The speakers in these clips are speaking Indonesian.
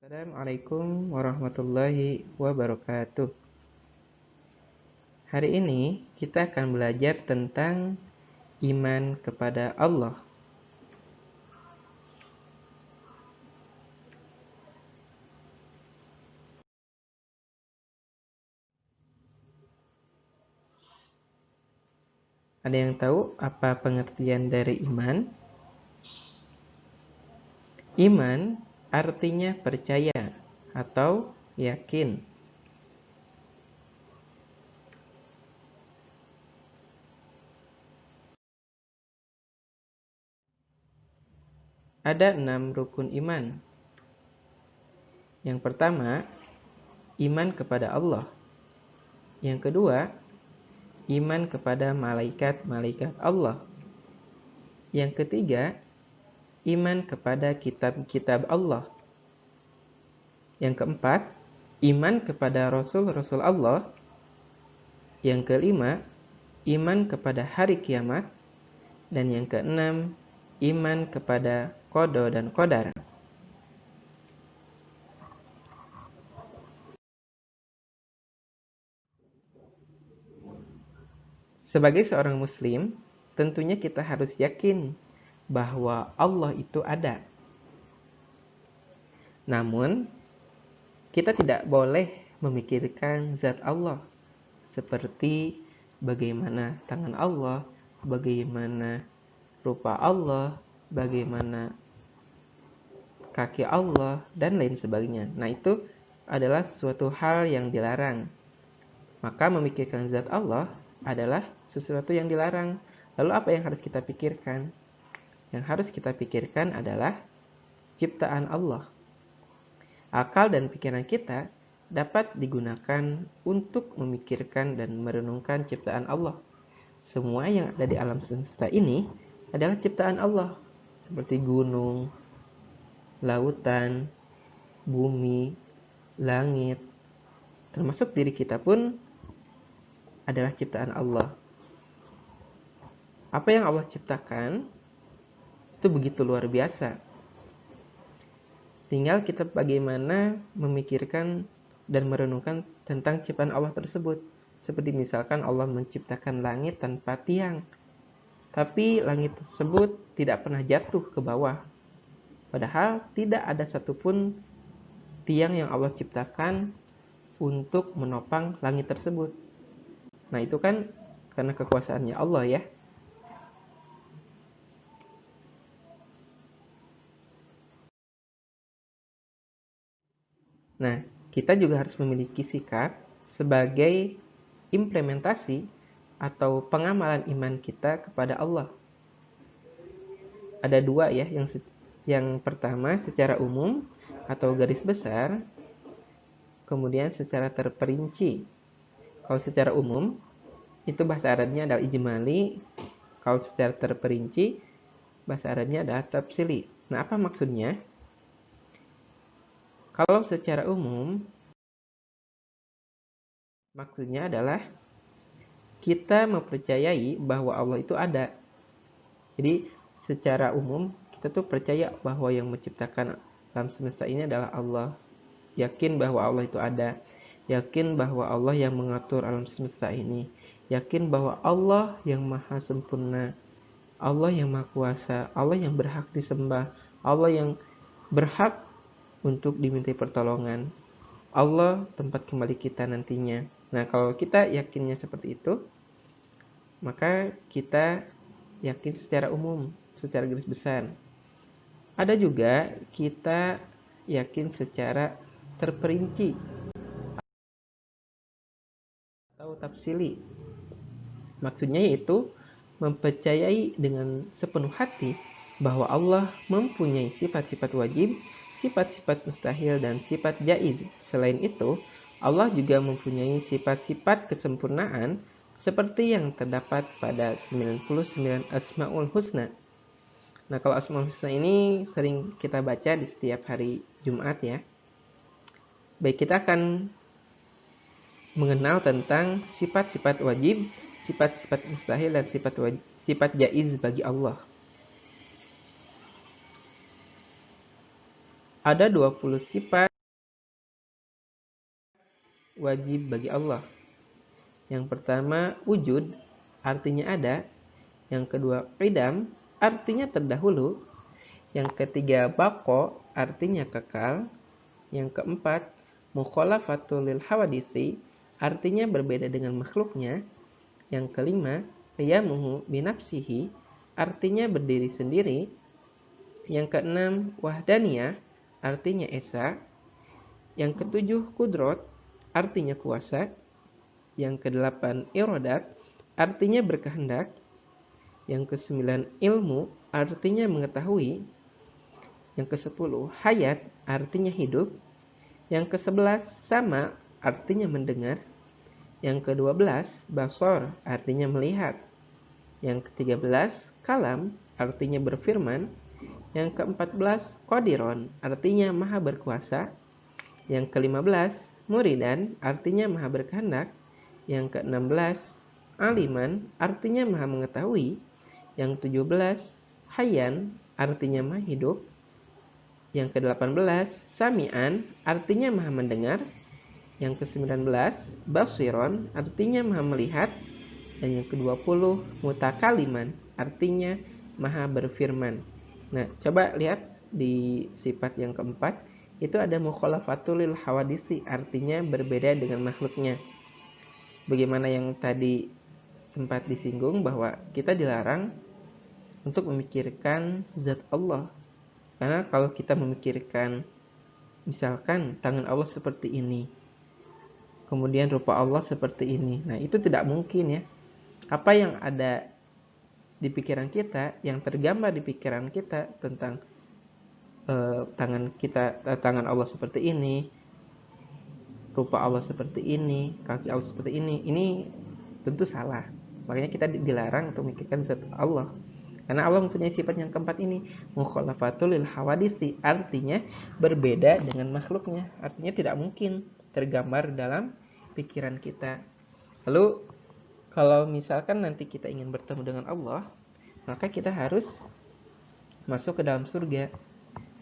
Assalamualaikum warahmatullahi wabarakatuh. Hari ini kita akan belajar tentang iman kepada Allah. Ada yang tahu apa pengertian dari iman? Iman artinya percaya atau yakin. Ada 6 rukun iman. Yang pertama, iman kepada Allah. Yang kedua, iman kepada malaikat-malaikat Allah. Yang ketiga, iman kepada kitab-kitab Allah. Yang keempat, iman kepada Rasul-Rasul Allah. Yang kelima, iman kepada hari kiamat. Dan yang keenam, iman kepada qada dan qadar. Sebagai seorang muslim, tentunya kita harus yakin bahwa Allah itu ada. Namun, kita tidak boleh memikirkan zat Allah, seperti bagaimana tangan Allah, bagaimana rupa Allah, bagaimana kaki Allah, dan lain sebagainya. Nah, itu adalah suatu hal yang dilarang. Maka memikirkan zat Allah adalah sesuatu yang dilarang. Lalu apa yang harus kita pikirkan? Yang harus kita pikirkan adalah ciptaan Allah. Akal dan pikiran kita dapat digunakan untuk memikirkan dan merenungkan ciptaan Allah. Semua yang ada di alam semesta ini adalah ciptaan Allah, seperti gunung, lautan, bumi, langit, termasuk diri kita pun adalah ciptaan Allah. Apa yang Allah ciptakan itu begitu luar biasa. Tinggal kita bagaimana memikirkan dan merenungkan tentang ciptaan Allah tersebut. Seperti misalkan Allah menciptakan langit tanpa tiang, tapi langit tersebut tidak pernah jatuh ke bawah. Padahal tidak ada satupun tiang yang Allah ciptakan untuk menopang langit tersebut. Nah, itu kan karena kekuasaannya Allah ya. Nah, kita juga harus memiliki sikap sebagai implementasi atau pengamalan iman kita kepada Allah. Ada dua ya, yang pertama secara umum atau garis besar, kemudian secara terperinci. Kalau secara umum, itu bahasa Arabnya adalah ijmali. Kalau secara terperinci, bahasa Arabnya adalah tafsili. Nah, apa maksudnya? Kalau secara umum, maksudnya adalah kita mempercayai bahwa Allah itu ada. Jadi, secara umum, kita tuh percaya bahwa yang menciptakan alam semesta ini adalah Allah. Yakin bahwa Allah itu ada. Yakin bahwa Allah yang mengatur alam semesta ini. Yakin bahwa Allah yang maha sempurna. Allah yang maha kuasa. Allah yang berhak disembah. Allah yang berhak untuk dimintai pertolongan. Allah tempat kembali kita nantinya. Nah, kalau kita yakinnya seperti itu, maka kita yakin secara umum, secara garis besar. Ada juga kita yakin secara terperinci atau tafsili. Maksudnya yaitu mempercayai dengan sepenuh hati bahwa Allah mempunyai sifat-sifat wajib, sifat-sifat mustahil, dan sifat jaiz. Selain itu, Allah juga mempunyai sifat-sifat kesempurnaan seperti yang terdapat pada 99 Asmaul Husna. Nah, kalau Asmaul Husna ini sering kita baca di setiap hari Jumat ya. Baik, kita akan mengenal tentang sifat-sifat wajib, sifat-sifat mustahil, dan sifat jaiz bagi Allah. Ada 20 sifat wajib bagi Allah. Yang pertama, wujud, artinya ada. Yang kedua, qidam, artinya terdahulu. Yang ketiga, baqo, artinya kekal. Yang keempat, mukhalafatul lil hawadisi, artinya berbeda dengan makhluknya. Yang kelima, qiyamuhu binafsihi, artinya berdiri sendiri. Yang keenam, wahdaniyah, artinya esa. Yang ketujuh, kudrot, artinya kuasa. Yang kedelapan, irodat, artinya berkehendak. Yang kesembilan, ilmu, artinya mengetahui. Yang kesepuluh, hayat, artinya hidup. Yang kesebelas, sama, artinya mendengar. Yang kedua belas, basor, artinya melihat. Yang ketiga belas, kalam, artinya berfirman. Yang keempat belas, qadiron, artinya maha berkuasa. Yang kelima belas, muridan, artinya maha berkehendak. Yang ke-16, aliman, artinya maha mengetahui. Yang 17, hayyan, artinya maha hidup. Yang ke-18, sami'an, artinya maha mendengar. Yang ke-19, basiron, artinya maha melihat. Dan yang ke-20, mutakaliman, artinya maha berfirman. Nah, coba lihat di sifat yang keempat, itu ada mukhalafatul lil hawadisi, artinya berbeda dengan makhluknya. Bagaimana yang tadi sempat disinggung bahwa kita dilarang untuk memikirkan zat Allah. Karena kalau kita memikirkan misalkan tangan Allah seperti ini, kemudian rupa Allah seperti ini, nah itu tidak mungkin ya. Apa yang ada di pikiran kita, yang tergambar di pikiran kita tentang tangan Allah seperti ini, rupa Allah seperti ini, kaki Allah seperti ini tentu salah. Makanya kita dilarang untuk memikirkan zat Allah. Karena Allah mempunyai sifat yang keempat ini, mukhalafatul lil hawadisi, artinya berbeda dengan makhluknya. Artinya tidak mungkin tergambar dalam pikiran kita. Lalu kalau misalkan nanti kita ingin bertemu dengan Allah, maka kita harus masuk ke dalam surga.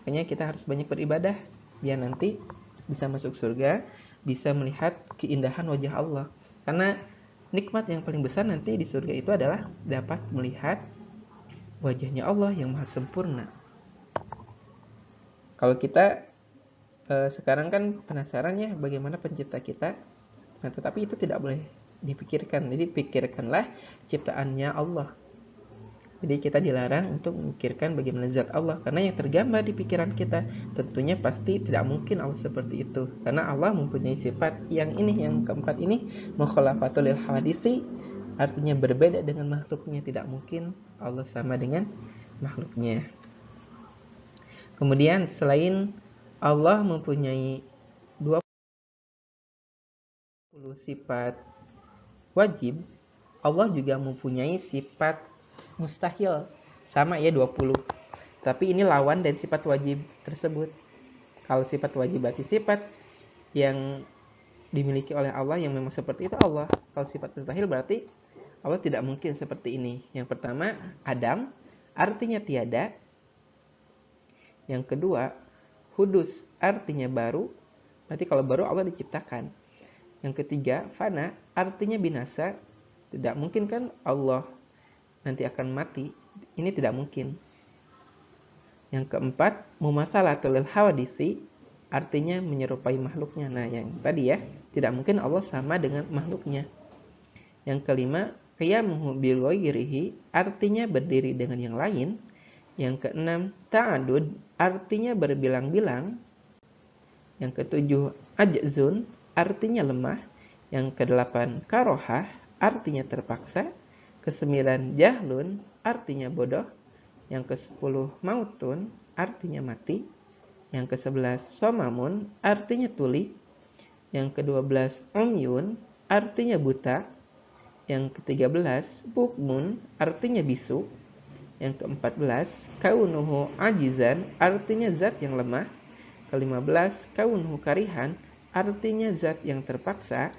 Makanya kita harus banyak beribadah biar nanti bisa masuk surga, bisa melihat keindahan wajah Allah. Karena nikmat yang paling besar nanti di surga itu adalah dapat melihat wajahnya Allah yang maha sempurna. Kalau kita sekarang kan penasaran ya bagaimana pencipta kita, nah tetapi itu tidak boleh dipikirkan. Jadi pikirkanlah ciptaannya Allah. Jadi kita dilarang untuk memikirkan bagaimana zat Allah, karena yang tergambar di pikiran kita tentunya pasti tidak mungkin Allah seperti itu. Karena Allah mempunyai sifat yang keempat ini, mukhalafatul lil hadisi, artinya berbeda dengan makhluknya. Tidak mungkin Allah sama dengan makhluknya. Kemudian selain Allah mempunyai 20 sifat wajib, Allah juga mempunyai sifat mustahil, sama ya 20. Tapi ini lawan dari sifat wajib tersebut. Kalau sifat wajib berarti sifat yang dimiliki oleh Allah yang memang seperti itu Allah. Kalau sifat mustahil berarti Allah tidak mungkin seperti ini. Yang pertama, Adam, artinya tiada. Yang kedua, hudus, artinya baru. Berarti kalau baru Allah diciptakan. Yang ketiga, fana, artinya binasa. Tidak mungkin kan Allah nanti akan mati. Ini tidak mungkin. Yang keempat, mumatsalatul lil hawadisi, artinya menyerupai makhluknya. Nah, yang tadi ya, tidak mungkin Allah sama dengan makhluknya. Yang kelima, qiyamuhu bi ghairihi, artinya berdiri dengan yang lain. Yang keenam, ta'adud, artinya berbilang-bilang. Yang ketujuh, ajzun, artinya lemah. Yang kedelapan, karohah, artinya terpaksa. Kesembilan, jahlun, artinya bodoh. Yang ke-10, mautun, artinya mati. Yang ke-11, somamun, artinya tuli. Yang ke-12, umyun, artinya buta. Yang ke-13, bukmun, artinya bisu. Yang ke-14, kaunuhu ajizan, artinya zat yang lemah. Ke-15, kaunuhu karihan, artinya zat yang terpaksa.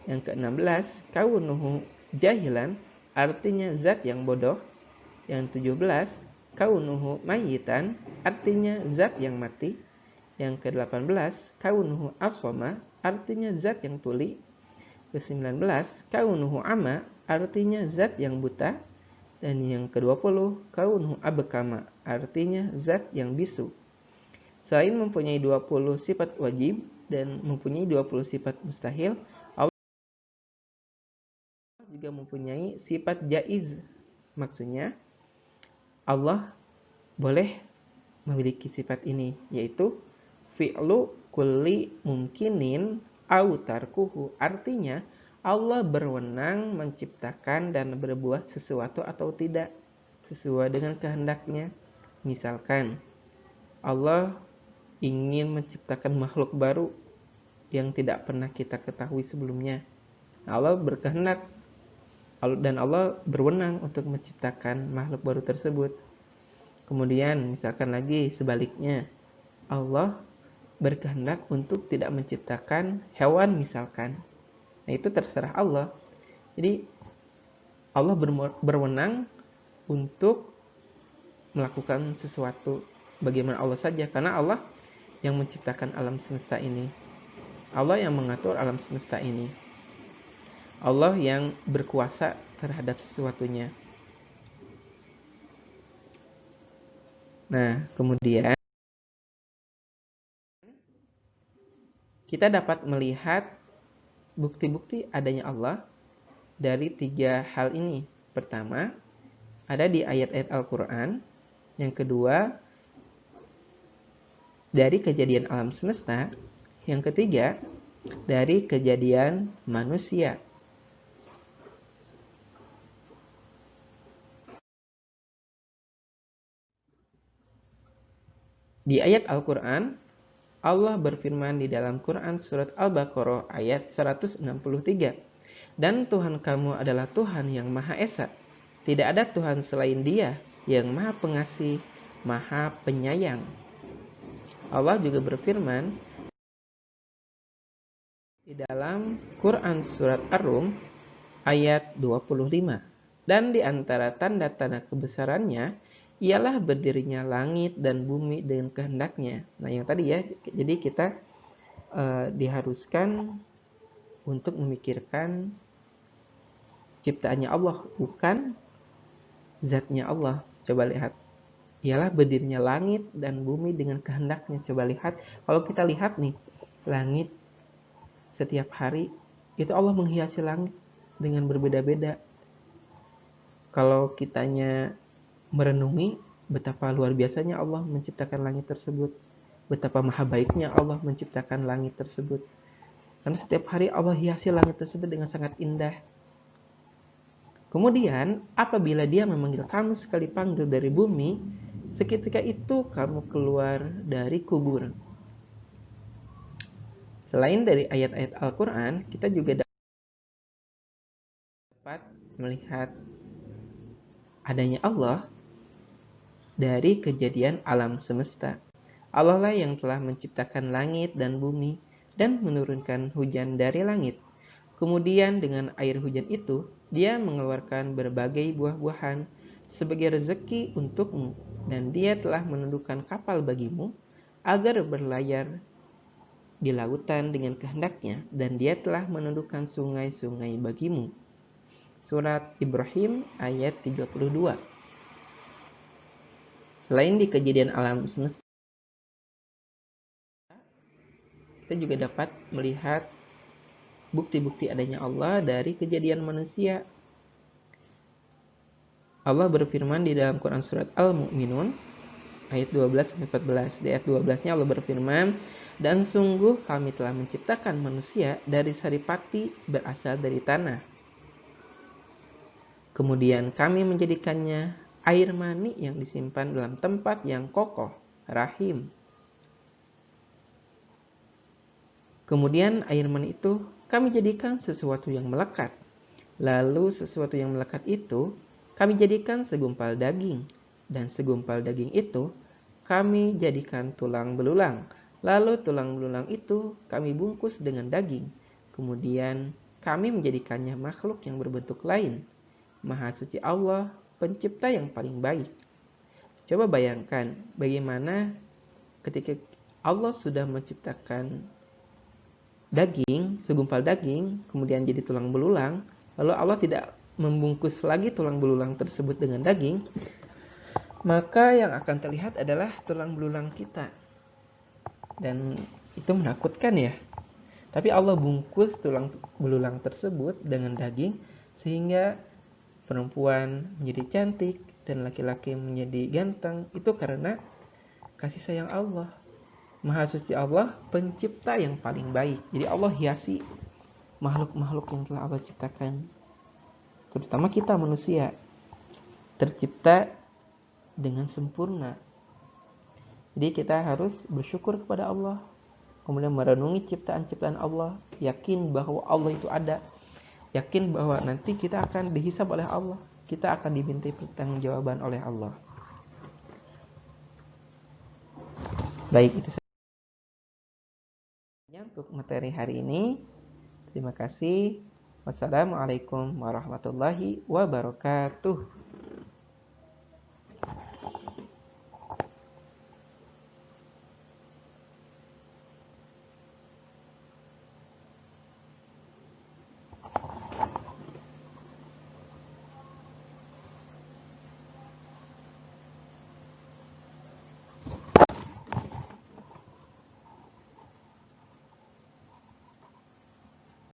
Yang ke-16, kaunuhu jahilan, artinya zat yang bodoh. Yang 17, kaunuhu mayitan, artinya zat yang mati. Yang ke-18, kaunuhu asoma, artinya zat yang tuli. Ke-19, kaunuhu ama, artinya zat yang buta. Dan yang ke-20, kaunuhu abkama, artinya zat yang bisu. Selain mempunyai 20 sifat wajib dan mempunyai 20 sifat mustahil, Allah juga mempunyai sifat jaiz. Maksudnya, Allah boleh memiliki sifat ini, yaitu fi'lu kulli mungkinin au tarkuhu. Artinya, Allah berwenang menciptakan dan berbuat sesuatu atau tidak sesuai dengan kehendaknya. Misalkan, Allah ingin menciptakan makhluk baru yang tidak pernah kita ketahui sebelumnya. Allah berkehendak dan Allah berwenang untuk menciptakan makhluk baru tersebut. Kemudian misalkan lagi sebaliknya, Allah berkehendak untuk tidak menciptakan hewan misalkan. Nah, itu terserah Allah. Jadi Allah berwenang untuk melakukan sesuatu bagaimana Allah saja, karena Allah yang menciptakan alam semesta ini. Allah yang mengatur alam semesta ini. Allah yang berkuasa terhadap sesuatunya. Nah, kemudian kita dapat melihat bukti-bukti adanya Allah dari 3 hal ini. Pertama, ada di ayat-ayat Al-Quran. Yang kedua, dari kejadian alam semesta. Yang ketiga, dari kejadian manusia. Di ayat Al-Quran, Allah berfirman di dalam Quran surat Al-Baqarah ayat 163. Dan Tuhan kamu adalah Tuhan yang Maha Esa. Tidak ada Tuhan selain Dia yang Maha Pengasih, Maha Penyayang. Allah juga berfirman di dalam Quran surat Ar-Rum ayat 25. Dan di antara tanda-tanda kebesarannya ialah berdirinya langit dan bumi dengan kehendaknya. Nah, yang tadi ya, jadi kita diharuskan untuk memikirkan ciptaannya Allah, bukan zatnya Allah. Coba lihat, ialah berdirinya langit dan bumi dengan kehendaknya. Coba lihat, kalau kita lihat nih, langit setiap hari itu Allah menghiasi langit dengan berbeda-beda. Kalau kitanya merenungi betapa luar biasanya Allah menciptakan langit tersebut, betapa maha baiknya Allah menciptakan langit tersebut. Karena setiap hari Allah hiasi langit tersebut dengan sangat indah. Kemudian apabila Dia memanggil kamu sekali panggil dari bumi, seketika itu kamu keluar dari kubur. Selain dari ayat-ayat Al-Quran, kita juga dapat melihat adanya Allah dari kejadian alam semesta. Allah lah yang telah menciptakan langit dan bumi dan menurunkan hujan dari langit. Kemudian dengan air hujan itu, Dia mengeluarkan berbagai buah-buahan sebagai rezeki untukmu, dan Dia telah menundukkan kapal bagimu agar berlayar di lautan dengan kehendaknya, dan Dia telah menundukkan sungai-sungai bagimu. Surat Ibrahim ayat 32. Selain di kejadian alam semesta, kita juga dapat melihat bukti-bukti adanya Allah dari kejadian manusia. Allah berfirman di dalam Quran surat Al-Mu'minun ayat 12-14. Di ayat 12-nya Allah berfirman, dan sungguh kami telah menciptakan manusia dari saripati berasal dari tanah. Kemudian kami menjadikannya air mani yang disimpan dalam tempat yang kokoh, rahim. Kemudian air mani itu kami jadikan sesuatu yang melekat. Lalu sesuatu yang melekat itu kami jadikan segumpal daging. Dan segumpal daging itu kami jadikan tulang belulang. Lalu tulang belulang itu kami bungkus dengan daging. Kemudian kami menjadikannya makhluk yang berbentuk lain. Maha suci Allah, pencipta yang paling baik. Coba bayangkan bagaimana ketika Allah sudah menciptakan daging, segumpal daging, kemudian jadi tulang belulang, lalu Allah tidak membungkus lagi tulang belulang tersebut dengan daging, maka yang akan terlihat adalah tulang belulang kita. Dan itu menakutkan ya. Tapi Allah bungkus tulang belulang tersebut dengan daging sehingga perempuan menjadi cantik dan laki-laki menjadi ganteng. Itu karena kasih sayang Allah. Maha suci Allah, pencipta yang paling baik. Jadi Allah hiasi makhluk-makhluk yang telah Allah ciptakan, terutama kita manusia, tercipta dengan sempurna. Jadi kita harus bersyukur kepada Allah, kemudian merenungi ciptaan-ciptaan Allah, yakin bahwa Allah itu ada, yakin bahwa nanti kita akan dihisab oleh Allah, kita akan dimintai pertanggungjawaban oleh Allah. Baik, itu saja untuk materi hari ini. Terima kasih. Wassalamualaikum warahmatullahi wabarakatuh.